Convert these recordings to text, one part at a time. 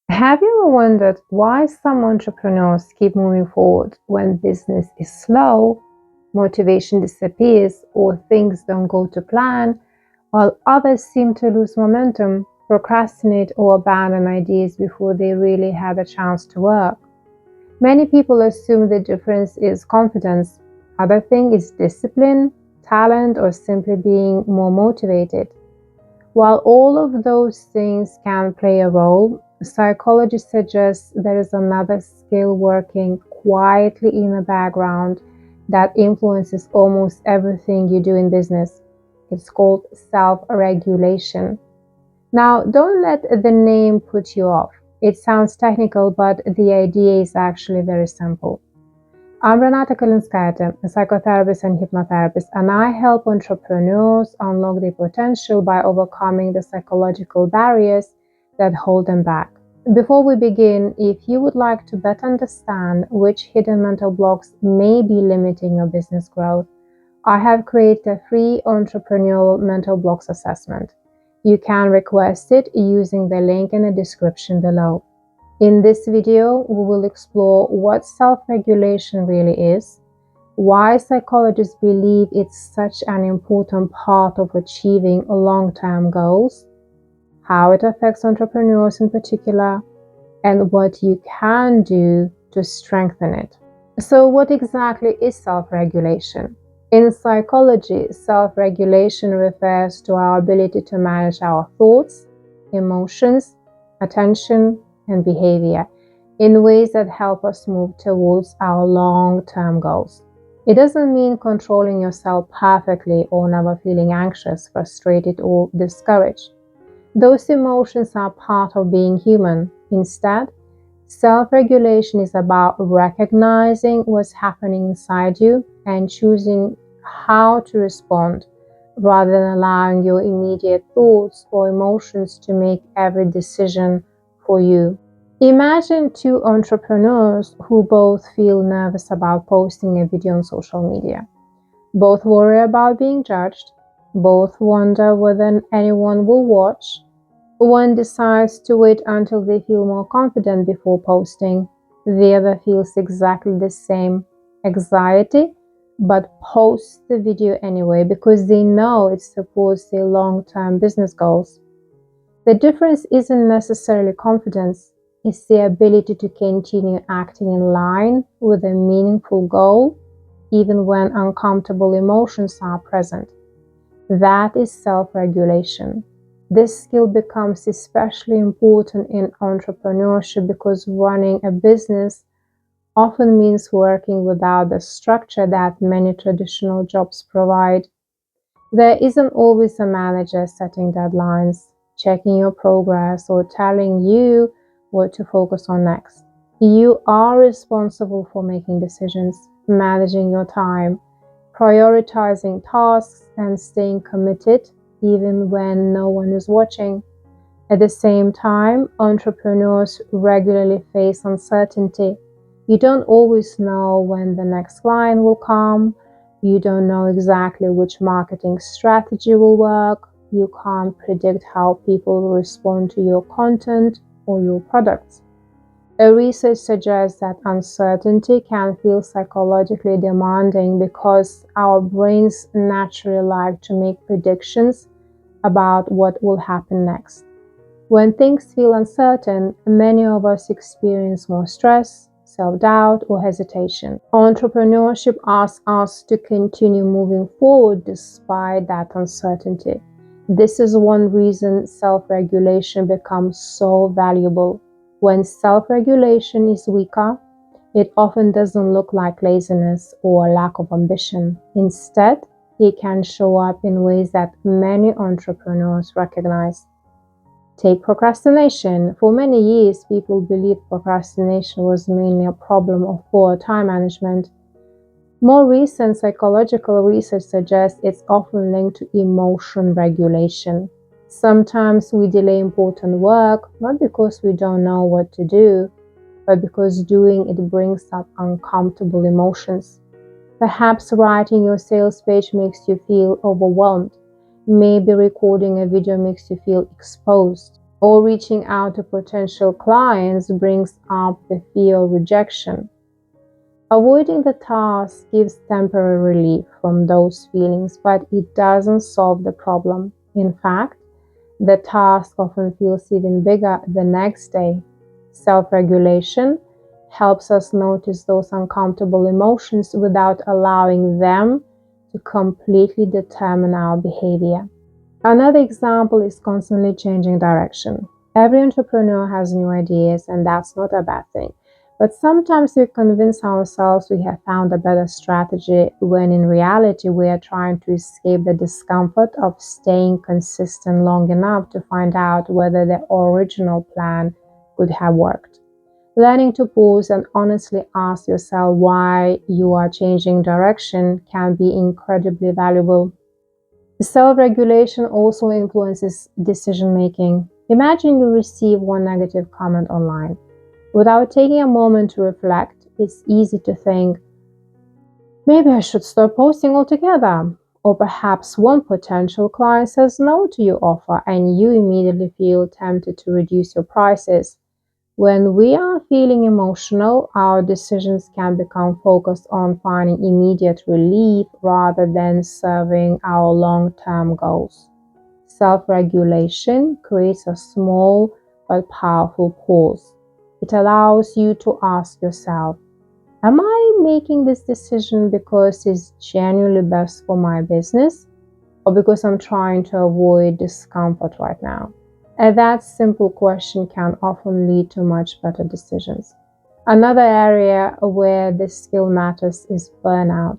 Have you ever wondered why some entrepreneurs keep moving forward when business is slow, motivation disappears, or things don't go to plan, while others seem to lose momentum, procrastinate, or abandon ideas before they really had a chance to work? Many people assume the difference is confidence. Other think it's discipline, talent, or simply being more motivated. While all of those things can play a role, psychology suggests there is another skill working quietly in the background that influences almost everything you do in business. It's called self-regulation. Now, don't let the name put you off. It sounds technical, but the idea is actually very simple. I'm Renata Karlinskaite, a psychotherapist and hypnotherapist, and I help entrepreneurs unlock their potential by overcoming the psychological barriers that hold them back. Before we begin, if you would like to better understand which hidden mental blocks may be limiting your business growth, I have created a free entrepreneurial mental blocks assessment. You can request it using the link in the description below. In this video, we will explore what self-regulation really is, why psychologists believe it's such an important part of achieving long-term goals, how it affects entrepreneurs in particular, and what you can do to strengthen it. So, what exactly is self-regulation? In psychology, self-regulation refers to our ability to manage our thoughts, emotions, attention, and behavior in ways that help us move towards our long-term goals. It doesn't mean controlling yourself perfectly or never feeling anxious, frustrated, or discouraged. Those emotions are part of being human. Instead, self-regulation is about recognizing what's happening inside you and choosing how to respond rather than allowing your immediate thoughts or emotions to make every decision for you. Imagine two entrepreneurs who both feel nervous about posting a video on social media. Both worry about being judged. Both wonder whether anyone will watch. One decides to wait until they feel more confident before posting. The other feels exactly the same anxiety, but posts the video anyway because they know it supports their long-term business goals. The difference isn't necessarily confidence, it's the ability to continue acting in line with a meaningful goal, even when uncomfortable emotions are present. That is self-regulation. This skill becomes especially important in entrepreneurship because running a business often means working without the structure that many traditional jobs provide. There isn't always a manager setting deadlines, checking your progress, or telling you what to focus on next. You are responsible for making decisions, managing your time, prioritizing tasks, and staying committed even when no one is watching. At the same time, entrepreneurs regularly face uncertainty. You don't always know when the next client will come. You don't know exactly which marketing strategy will work. You can't predict how people will respond to your content or your products. A research suggests that uncertainty can feel psychologically demanding because our brains naturally like to make predictions about what will happen next. When things feel uncertain, many of us experience more stress, self-doubt, or hesitation. Entrepreneurship asks us to continue moving forward despite that uncertainty. This is one reason self-regulation becomes so valuable. When self-regulation is weaker, it often doesn't look like laziness or a lack of ambition. Instead, it can show up in ways that many entrepreneurs recognize. Take procrastination. For many years, people believed procrastination was mainly a problem of poor time management. More recent psychological research suggests it's often linked to emotion regulation. Sometimes we delay important work, not because we don't know what to do, but because doing it brings up uncomfortable emotions. Perhaps writing your sales page makes you feel overwhelmed. Maybe recording a video makes you feel exposed. or reaching out to potential clients brings up the fear of rejection. Avoiding the task gives temporary relief from those feelings, but it doesn't solve the problem. In fact, the task often feels even bigger the next day. Self-regulation helps us notice those uncomfortable emotions without allowing them to completely determine our behavior. Another example is constantly changing direction. Every entrepreneur has new ideas, and that's not a bad thing. But sometimes we convince ourselves we have found a better strategy when in reality we are trying to escape the discomfort of staying consistent long enough to find out whether the original plan could have worked. Learning to pause and honestly ask yourself why you are changing direction can be incredibly valuable. Self-regulation also influences decision-making. Imagine you receive one negative comment online. Without taking a moment to reflect, it's easy to think, maybe I should stop posting altogether. Or perhaps one potential client says no to your offer and you immediately feel tempted to reduce your prices. When we are feeling emotional, our decisions can become focused on finding immediate relief rather than serving our long-term goals. Self-regulation creates a small but powerful pause. It allows you to ask yourself, am I making this decision because it's genuinely best for my business or because I'm trying to avoid discomfort right now? And that simple question can often lead to much better decisions. Another area where this skill matters is burnout.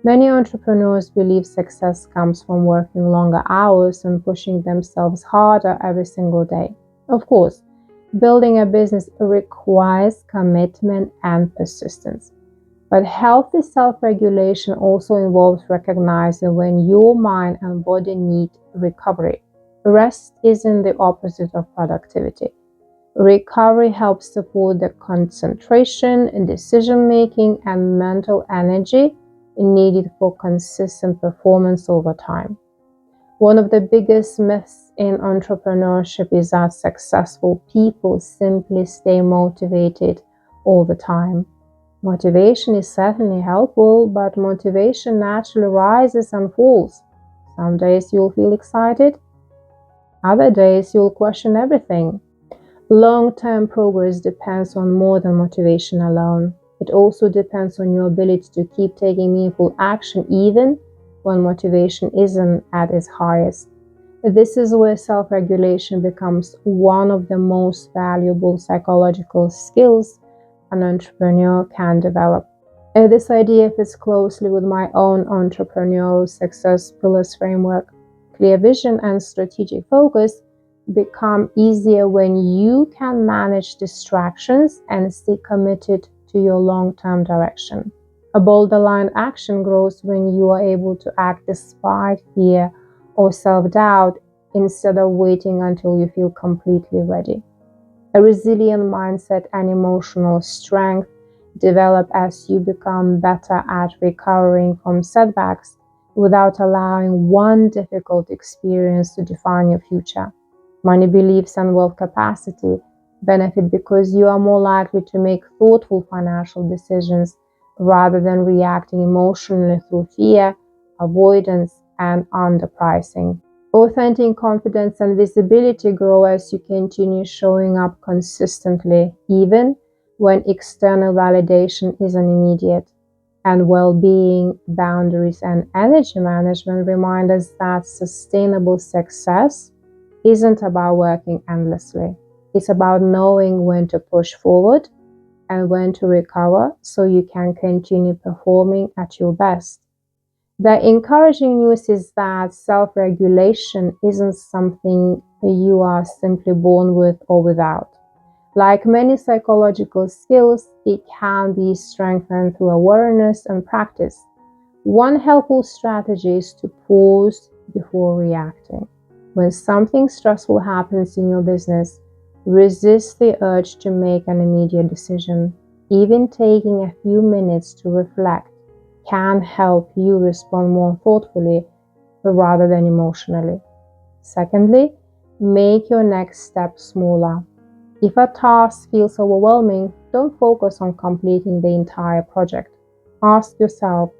Many entrepreneurs believe success comes from working longer hours and pushing themselves harder every single day. Of course, building a business requires commitment and persistence. But healthy self-regulation also involves recognizing when your mind and body need recovery. Rest isn't the opposite of productivity. Recovery helps support the concentration, decision-making, and mental energy needed for consistent performance over time. One of the biggest myths in entrepreneurship is that successful people simply stay motivated all the time. Motivation is certainly helpful, but motivation naturally rises and falls. Some days you'll feel excited, other days you'll question everything. Long-term progress depends on more than motivation alone. It also depends on your ability to keep taking meaningful action even when motivation isn't at its highest. This is where self-regulation becomes one of the most valuable psychological skills an entrepreneur can develop. This idea fits closely with my own entrepreneurial success pillars framework. Clear vision and strategic focus become easier when you can manage distractions and stay committed to your long-term direction. A bold aligned action grows when you are able to act despite fear or self-doubt instead of waiting until you feel completely ready. A resilient mindset and emotional strength develop as you become better at recovering from setbacks without allowing one difficult experience to define your future. Money beliefs and wealth capacity benefit because you are more likely to make thoughtful financial decisions rather than reacting emotionally through fear, avoidance, and underpricing. Authentic confidence and visibility grow as you continue showing up consistently, even when external validation isn't immediate. And well-being, boundaries, and energy management remind us that sustainable success isn't about working endlessly. It's about knowing when to push forward and when to recover so you can continue performing at your best. The encouraging news is that self-regulation isn't something you are simply born with or without. Like many psychological skills, it can be strengthened through awareness and practice. One helpful strategy is to pause before reacting. When something stressful happens in your business, resist the urge to make an immediate decision. Even taking a few minutes to reflect can help you respond more thoughtfully rather than emotionally. Secondly, Make your next step smaller. If a task feels overwhelming, don't focus on completing the entire project. Ask yourself,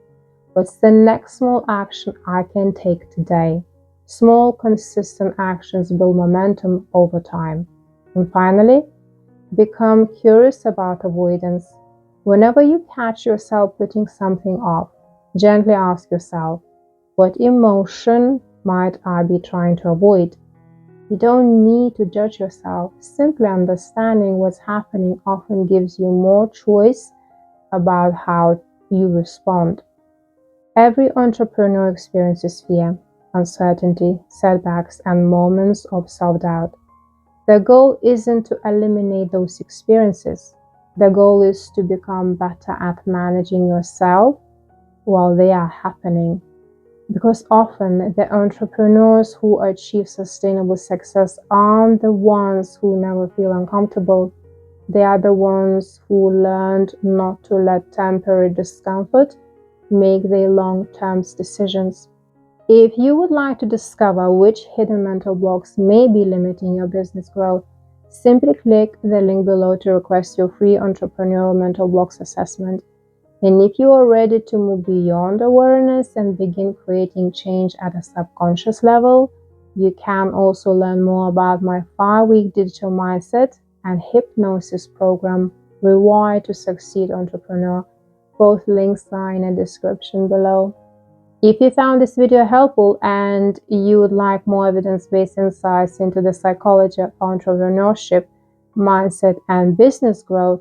what's the next small action I can take today? Small, consistent actions build momentum over time. And finally, become curious about avoidance. Whenever you catch yourself putting something off, gently ask yourself, what emotion might I be trying to avoid? You don't need to judge yourself. Simply understanding what's happening often gives you more choice about how you respond. Every entrepreneur experiences fear, uncertainty, setbacks, and moments of self-doubt. The goal isn't to eliminate those experiences. The goal is to become better at managing yourself while they are happening. Because often the entrepreneurs who achieve sustainable success aren't the ones who never feel uncomfortable. They are the ones who learned not to let temporary discomfort make their long-term decisions. If you would like to discover which hidden mental blocks may be limiting your business growth, simply click the link below to request your free entrepreneurial mental blocks assessment. And if you are ready to move beyond awareness and begin creating change at a subconscious level, you can also learn more about my 5-week digital mindset and hypnosis program, Rewire to Succeed Entrepreneur. Both links are in the description below. If you found this video helpful and you would like more evidence-based insights into the psychology of entrepreneurship, mindset, and business growth,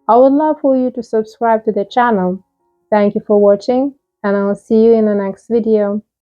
I would love for you to subscribe to the channel. Thank you for watching, and I'll see you in the next video.